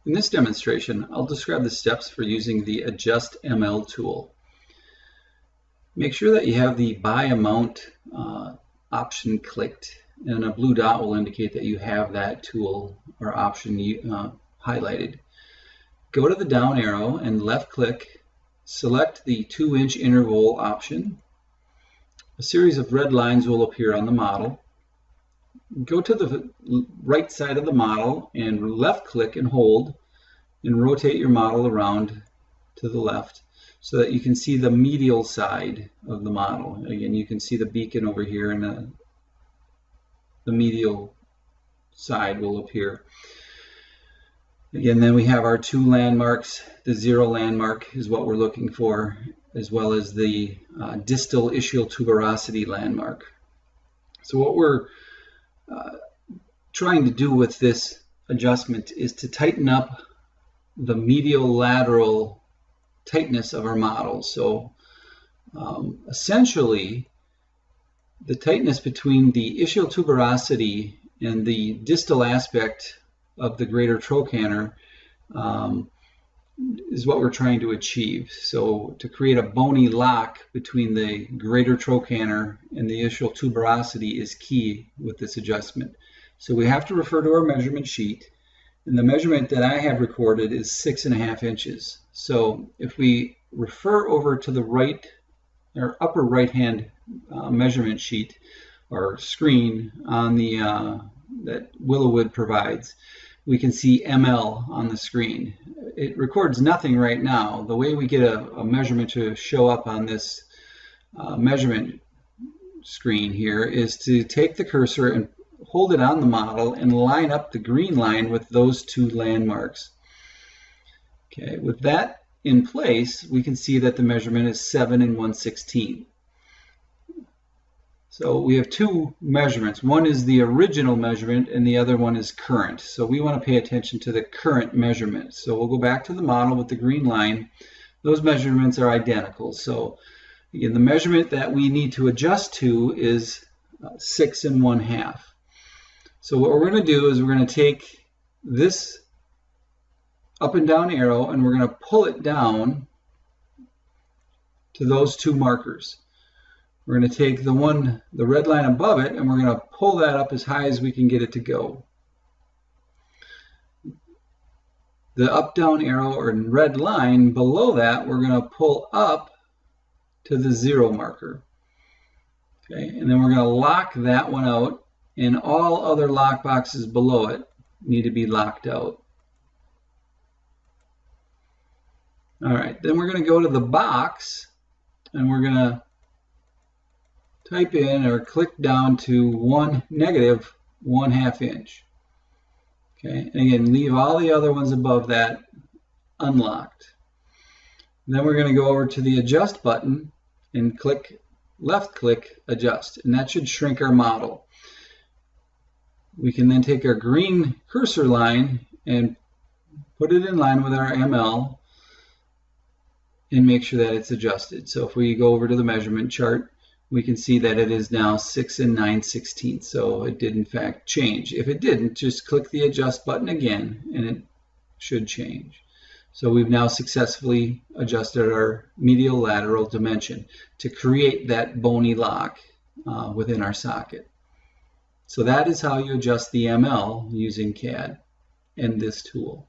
In this demonstration, I'll describe the steps for using the Adjust ML tool. Make sure that you have the By Amount option clicked, and a blue dot will indicate that you have that tool or option highlighted. Go to the down arrow and left click, select the 2-inch interval option. A series of red lines will appear on the model. Go to the right side of the model and left click and hold and rotate your model around to the left so that you can see the medial side of the model. Again, you can see the beacon over here, and the medial side will appear. Again, then we have our two landmarks. The 0 landmark is what we're looking for, as well as the distal ischial tuberosity landmark. So what we're trying to do with this adjustment is to tighten up the medial lateral tightness of our model. So essentially, the tightness between the ischial tuberosity and the distal aspect of the greater trochanter is what we're trying to achieve. So to create a bony lock between the greater trochanter and the ischial tuberosity is key with this adjustment. So we have to refer to our measurement sheet, and the measurement that I have recorded is 6.5 inches. So if we refer over to the right or upper right hand measurement sheet or screen on the that Willowwood provides, we can see ML on the screen. It records nothing right now. The way we get a measurement to show up on this measurement screen here is to take the cursor and hold it on the model and line up the green line with those two landmarks. Okay, with that in place, we can see that the measurement is 7 1/16. So we have two measurements. One is the original measurement and the other one is current. So we want to pay attention to the current measurement. So we'll go back to the model with the green line. Those measurements are identical. So again, the measurement that we need to adjust to is 6 1/2. So what we're going to do is we're going to take this up and down arrow and we're going to pull it down to those two markers. We're going to take the red line above it, and we're going to pull that up as high as we can get it to go. The up down arrow or red line below that, we're going to pull up to the 0 marker. Okay, and then we're going to lock that one out, and all other lock boxes below it need to be locked out. All right, then we're going to go to the box, and we're going to type in or click down to -1/2 inch. Okay, and again, leave all the other ones above that unlocked. Then we're going to go over to the Adjust button and left click Adjust, and that should shrink our model. We can then take our green cursor line and put it in line with our ML and make sure that it's adjusted. So if we go over to the measurement chart, we can see that it is now 6 9/16. So it did in fact change. If it didn't, just click the Adjust button again and it should change. So we've now successfully adjusted our medial lateral dimension to create that bony lock within our socket. So that is how you adjust the ML using CAD and this tool.